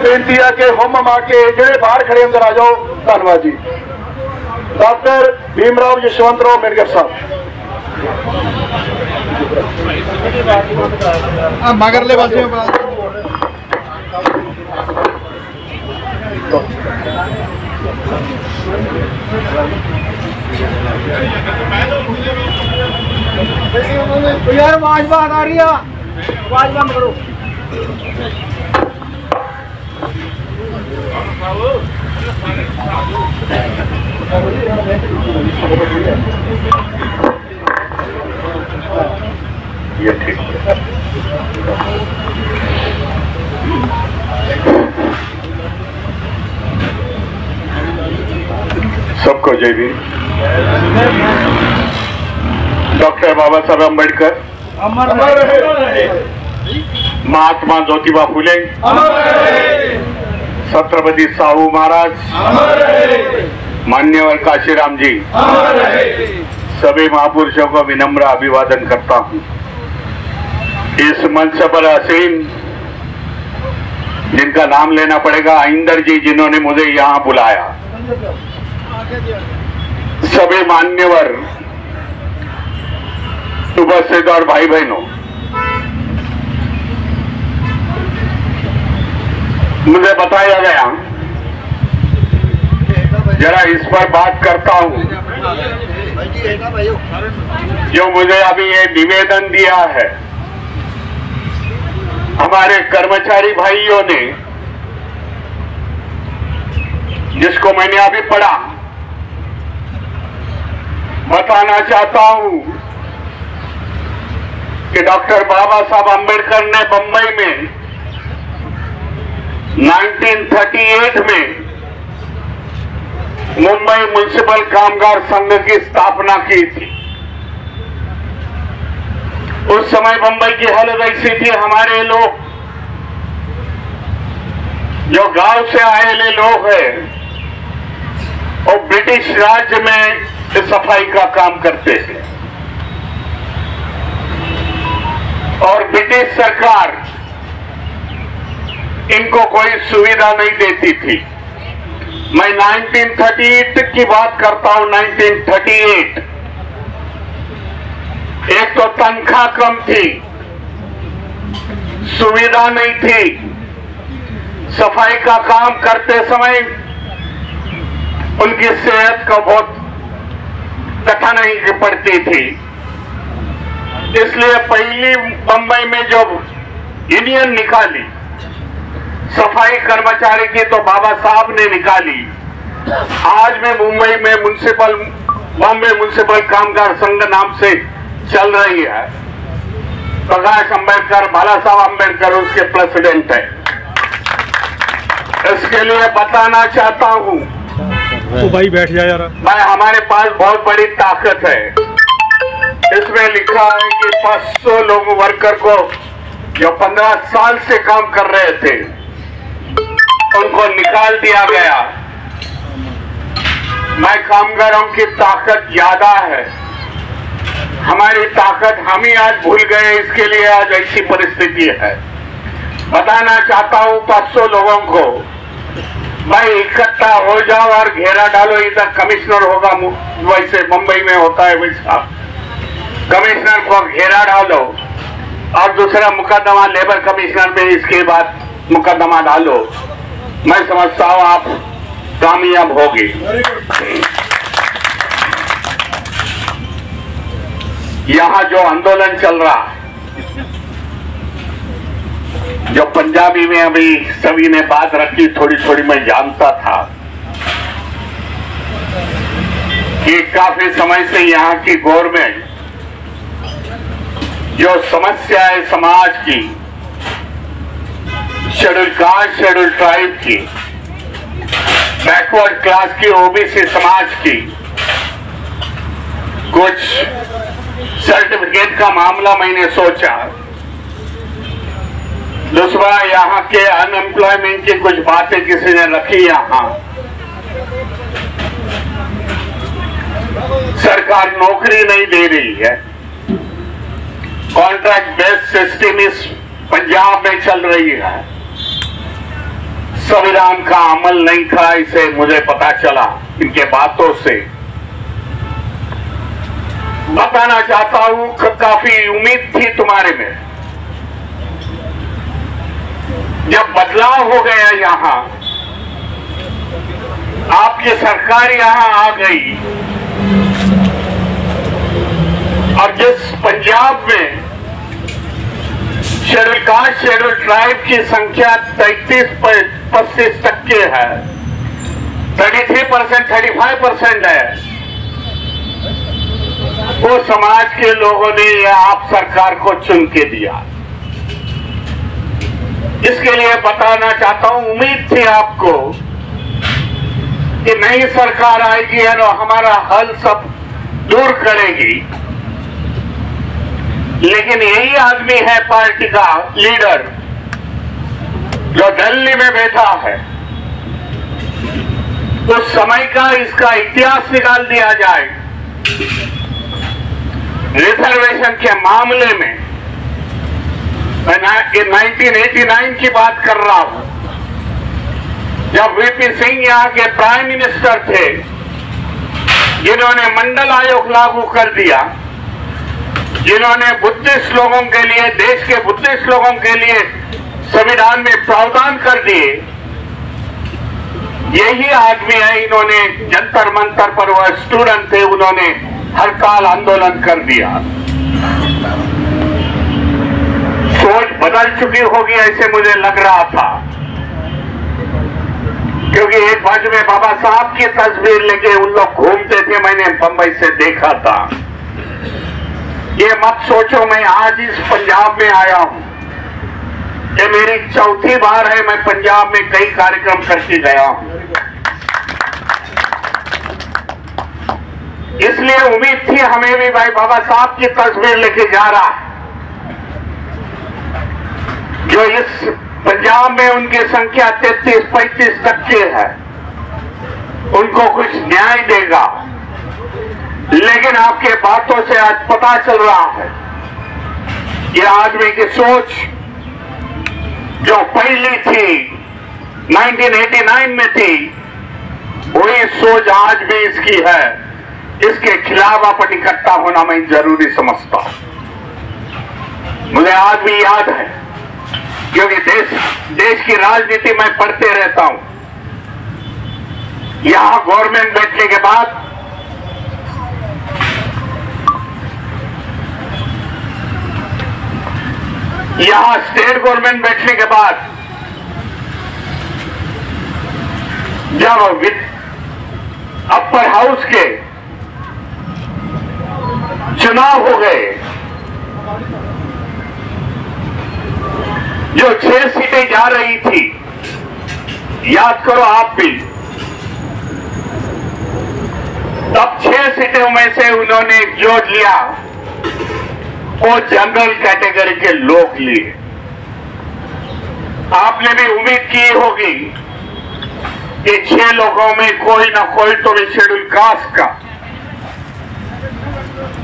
बेनती है कि हम आके जेडे बाहर खड़े अंदर आ जाओ। धन्यवाद जी। डॉक्टर भीमराव यशवंतराव मेडकर साहब। मगरले पासे यार आवाज बात आ रही है, आवाज बंद करो। ये ठीक सबको जय भीम। डॉक्टर बाबा साहब अम्बेडकर अमर रहे। महात्मा ज्योतिबा फुले, छत्रपति साहू महाराज, मान्यवर काशीराम जी, सभी महापुरुषों को विनम्र अभिवादन करता हूं। इस मंच पर आसीन जिनका नाम लेना पड़ेगा, आइंदर जी, जिन्होंने मुझे यहां बुलाया, सभी मान्यवर उपस्थित और भाई बहनों, मुझे बताया गया, जरा इस पर बात करता हूं। जो मुझे अभी ये निवेदन दिया है हमारे कर्मचारी भाइयों ने, जिसको मैंने अभी पढ़ा, बताना चाहता हूं कि डॉक्टर बाबा साहब अम्बेडकर ने बंबई में 1938 में मुंबई म्युनिसिपल कामगार संघ की स्थापना की थी। उस समय बंबई की हालत ऐसी थी, हमारे लोग जो गांव से आए लोग हैं वो ब्रिटिश राज्य में सफाई का काम करते थे और ब्रिटिश सरकार इनको कोई सुविधा नहीं देती थी। मैं 1938 की बात करता हूं। 1938 एक तो तनख्वाह कम थी, सुविधा नहीं थी, सफाई का काम करते समय उनकी सेहत को बहुत कठिनाई पड़ती थी। इसलिए पहली बंबई में जो यूनियन निकाली सफाई कर्मचारी की, तो बाबा साहब ने निकाली। आज में मुंबई में बॉम्बे म्युनिसिपल कामगार संघ नाम से चल रही है। प्रकाश अम्बेडकर, बाला साहब अम्बेडकर उसके प्रेसिडेंट है। इसके लिए बताना चाहता हूं, तो भाई बैठ जाए यार। भाई हमारे पास बहुत बड़ी ताकत है। इसमें लिखा है कि 500 लोग वर्कर को जो 15 साल से काम कर रहे थे उनको निकाल दिया गया। मैं कामगारों की ताकत ज्यादा है, हमारी ताकत हम ही आज भूल गए, इसके लिए आज ऐसी परिस्थिति है। बताना चाहता हूं 500 लोगों को, भाई इकट्ठा हो जाओ और घेरा डालो। इधर कमिश्नर होगा, वैसे मुंबई में होता है वैसा, कमिश्नर को घेरा डालो और दूसरा मुकदमा लेबर कमिश्नर पे, इसके बाद मुकदमा डालो। मैं समझता हूं आप कामयाब होगी। यहां जो आंदोलन चल रहा है, जो पंजाबी में अभी सभी ने बात रखी, थोड़ी थोड़ी मैं जानता था कि काफी समय से यहाँ की गवर्नमेंट जो समस्या है समाज की, शेड्यूल कास्ट, शेड्यूल ट्राइब की, बैकवर्ड क्लास की, ओबीसी समाज की, कुछ सर्टिफिकेट का मामला मैंने सोचा। दूसरा यहाँ के अनएम्प्लॉयमेंट की कुछ बातें किसी ने रखी। यहाँ सरकार नौकरी नहीं दे रही है, कॉन्ट्रैक्ट बेस्ड सिस्टम इस पंजाब में चल रही है। संविधान का अमल नहीं था, इसे मुझे पता चला इनके बातों से। बताना चाहता हूं कि काफी उम्मीद थी तुम्हारे में। जब बदलाव हो गया यहां, आपकी सरकार यहां आ गई और जिस पंजाब में शेड्यूल कास्ट शेड्यूल ट्राइब की संख्या 33-35% है, 33%, 35% है, वो समाज के लोगों ने आप सरकार को चुन के दिया। इसके लिए बताना चाहता हूं, उम्मीद थी आपको कि नई सरकार आएगी और हमारा हल सब दूर करेगी, लेकिन यही आदमी है पार्टी का लीडर जो दिल्ली में बैठा है। उस समय का इसका इतिहास निकाल दिया जाए। रिजर्वेशन के मामले में मैं 1989 की बात कर रहा हूं, जब वीपी सिंह यहाँ के प्राइम मिनिस्टर थे, जिन्होंने मंडल आयोग लागू कर दिया, जिन्होंने बुद्धिस्ट लोगों के लिए, देश के बुद्धिस्ट लोगों के लिए संविधान में प्रावधान कर दिए, यही आदमी है। इन्होंने जंतर मंतर पर, वह स्टूडेंट थे, उन्होंने हड़ताल आंदोलन कर दिया। सोच बदल चुकी होगी ऐसे मुझे लग रहा था, क्योंकि एक बाजू में बाबा साहब की तस्वीर लेके उन लोग घूमते थे, मैंने बंबई से देखा था। ये मत सोचो मैं आज इस पंजाब में आया हूं, ये मेरी चौथी बार है मैं पंजाब में कई कार्यक्रम करके गया हूं। इसलिए उम्मीद थी हमें भी भाई बाबा साहब की तस्वीर लेके जा रहा है, जो इस पंजाब में उनकी संख्या 33-35% है, उनको कुछ न्याय देगा। लेकिन आपके बातों से आज पता चल रहा है, ये आदमी की सोच जो पहली थी 1989 में थी, वही सोच आज भी इसकी है। इसके खिलाफ अपन इकट्ठा होना मैं जरूरी समझता हूं। मुझे आज भी याद है, क्योंकि देश की राजनीति मैं पढ़ते रहता हूं। यहां गवर्नमेंट बैठने के बाद यहां स्टेट गवर्नमेंट बैठने के बाद जब अपर हाउस के चुनाव हो गए, जो 6 सीटें जा रही थी, याद करो आप भी, तब 6 सीटों में से उन्होंने जो लिया वो जनरल कैटेगरी के लोग लिए। आपने भी उम्मीद की होगी कि 6 लोगों में कोई ना कोई तो भी शेड्यूल कास्ट का,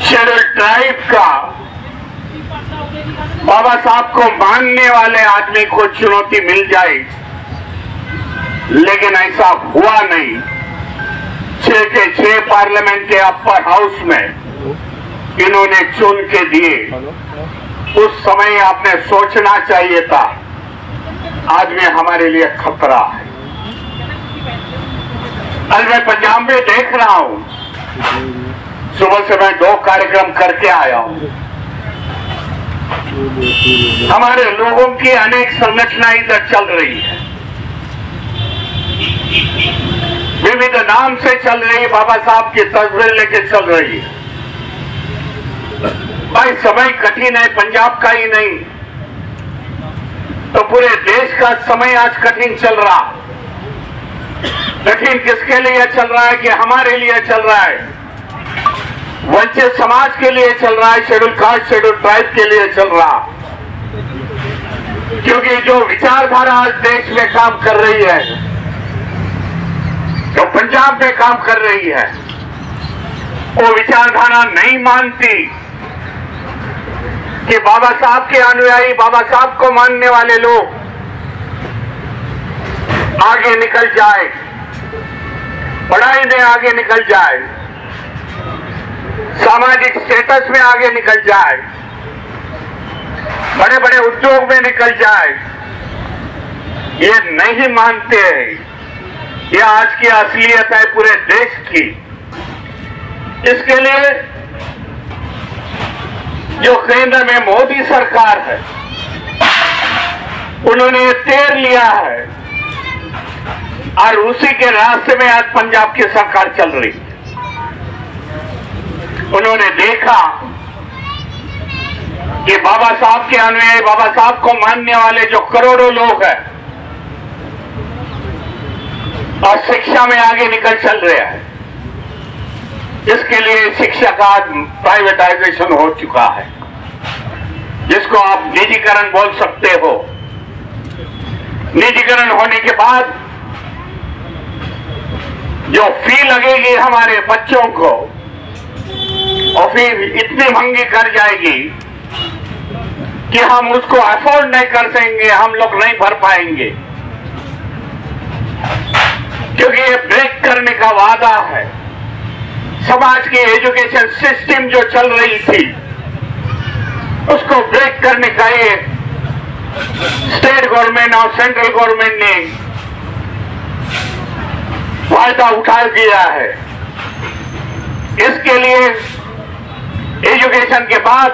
शेड्यूल ट्राइब का, बाबा साहब को मानने वाले आदमी को चुनौती मिल जाए, लेकिन ऐसा हुआ नहीं। 6 के 6 पार्लियामेंट के अपर हाउस में इन्होंने चुन के दिए। उस समय आपने सोचना चाहिए था, आदमी हमारे लिए खतरा है। आज मैं पंजाब में देख रहा हूं, सुबह से मैं 2 कार्यक्रम करके आया हूं। हमारे लोगों की अनेक संगठनाएं इधर चल रही है, विविध नाम से चल रही है, बाबा साहब की तस्वीर लेके चल रही है। भाई समय कठिन है, पंजाब का ही नहीं तो पूरे देश का समय आज कठिन चल रहा। कठिन किसके लिए चल रहा है? कि हमारे लिए चल रहा है, वंचित समाज के लिए चल रहा है, शेड्यूल कास्ट शेड्यूल ट्राइब के लिए चल रहा। क्योंकि जो विचारधारा आज देश में काम कर रही है, जो पंजाब में काम कर रही है, वो विचारधारा नहीं मानती कि बाबा साहब के अनुयायी, बाबा साहब को मानने वाले लोग आगे निकल जाए, पढ़ाई में आगे निकल जाए, सामाजिक स्टेटस में आगे निकल जाए, बड़े बड़े उद्योग में निकल जाए, ये नहीं मानते हैं। ये आज की असलियत है पूरे देश की। इसके लिए जो केंद्र में मोदी सरकार है, उन्होंने तेर लिया है और उसी के रास्ते में आज पंजाब की सरकार चल रही है। उन्होंने देखा कि बाबा साहब के अनुयायी, बाबा साहब को मानने वाले जो करोड़ों लोग हैं और शिक्षा में आगे निकल चल रहे हैं, इसके लिए शिक्षा का प्राइवेटाइजेशन हो चुका है, जिसको आप निजीकरण बोल सकते हो। निजीकरण होने के बाद जो फी लगेगी हमारे बच्चों को, और फिर इतनी महंगी कर जाएगी कि हम उसको अफोर्ड नहीं कर सकेंगे, हम लोग नहीं भर पाएंगे, क्योंकि ये ब्रेक करने का वादा है। समाज की एजुकेशन सिस्टम जो चल रही थी, उसको ब्रेक करने का ये स्टेट गवर्नमेंट और सेंट्रल गवर्नमेंट ने फायदा उठा दिया है। इसके लिए एजुकेशन के बाद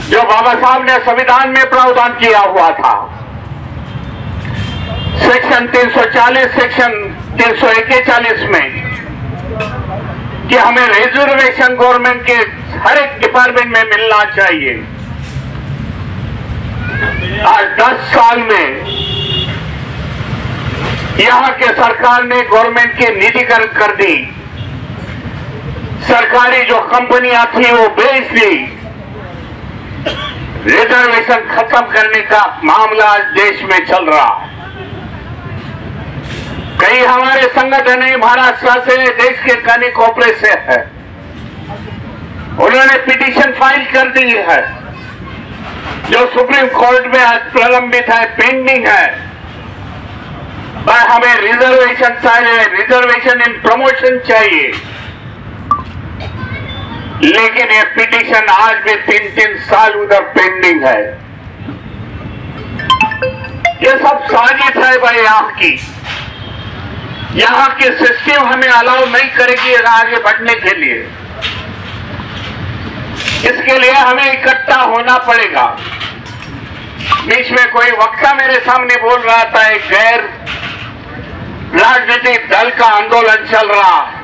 जो बाबा साहब ने संविधान में प्रावधान किया हुआ था, सेक्शन 340, सेक्शन 341 में, कि हमें रिजर्वेशन गवर्नमेंट के हर एक डिपार्टमेंट में मिलना चाहिए। आज 10 साल में यहां के सरकार ने गवर्नमेंट की निजीकरण कर दी। सरकारी जो कंपनियां थी वो बेच दी। रिजर्वेशन खत्म करने का मामला आज देश में चल रहा है। कई हमारे संगठन है महाराष्ट्र से, देश के कई कॉर्पोरेट से है, उन्होंने पिटीशन फाइल कर दी है, जो सुप्रीम कोर्ट में आज प्रलंबित है, पेंडिंग है। पर हमें रिजर्वेशन चाहिए, रिजर्वेशन इन प्रमोशन चाहिए। लेकिन ये पिटीशन आज भी 3-3 साल उधर पेंडिंग है। ये सब साजिश है भाई यहाँ की। यहाँ की सिस्टम हमें अलाउ नहीं करेगी आगे बढ़ने के लिए। इसके लिए हमें इकट्ठा होना पड़ेगा। बीच में कोई वक्ता मेरे सामने बोल रहा था, एक गैर राजनीतिक दल का आंदोलन चल रहा है।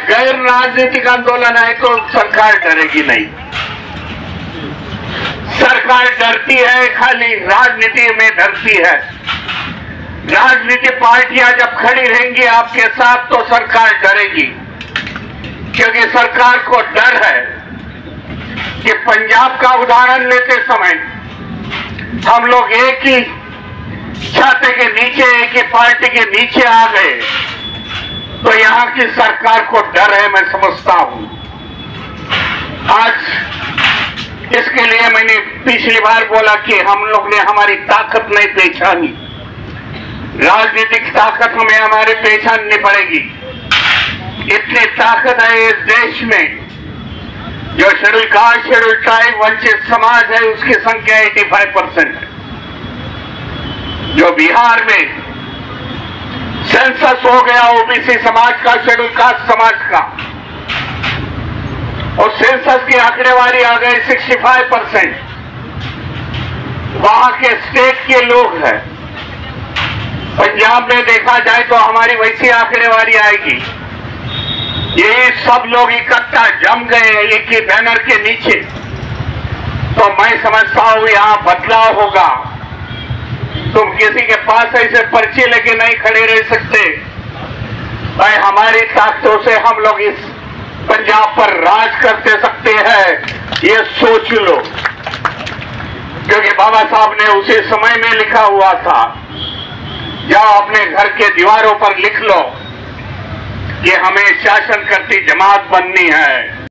गैर राजनीतिक आंदोलन है तो सरकार डरेगी नहीं। सरकार डरती है, खाली राजनीति में डरती है। राजनीतिक पार्टियां जब खड़ी रहेंगी आपके साथ तो सरकार डरेगी, क्योंकि सरकार को डर है कि पंजाब का उदाहरण लेते समय हम लोग एक ही छाते के नीचे, एक ही पार्टी के नीचे आ गए, तो यहां की सरकार को डर है, मैं समझता हूं। आज इसके लिए मैंने पिछली बार बोला कि हम लोग ने हमारी ताकत नहीं पहचानी। राजनीतिक ताकत हमें हमारे पहचाननी पड़ेगी। इतनी ताकत है इस देश में। जो शेड्यूल कास्ट, शेड्यूल ट्राइब, वंचित समाज है, उसकी संख्या 85% है। जो बिहार में सेंसस हो गया ओबीसी समाज का, शेड्यूल कास्ट समाज का, और सेंसस की आंकड़ेवारी आ गई 65%। वहां के स्टेट के लोग हैं। पंजाब में देखा जाए तो हमारी वैसी आंकड़ेवारी आएगी। ये सब लोग इकट्ठा जम गए एक ही बैनर के नीचे, तो मैं समझता हूं यहां बदलाव होगा। तुम किसी के पास ऐसे पर्चे लेके नहीं खड़े रह सकते। भाई हमारी ताकतों से हम लोग इस पंजाब पर राज करते सकते हैं, ये सोच लो। क्योंकि बाबा साहब ने उसी समय में लिखा हुआ था, जाओ अपने घर के दीवारों पर लिख लो कि हमें शासन करती जमात बननी है।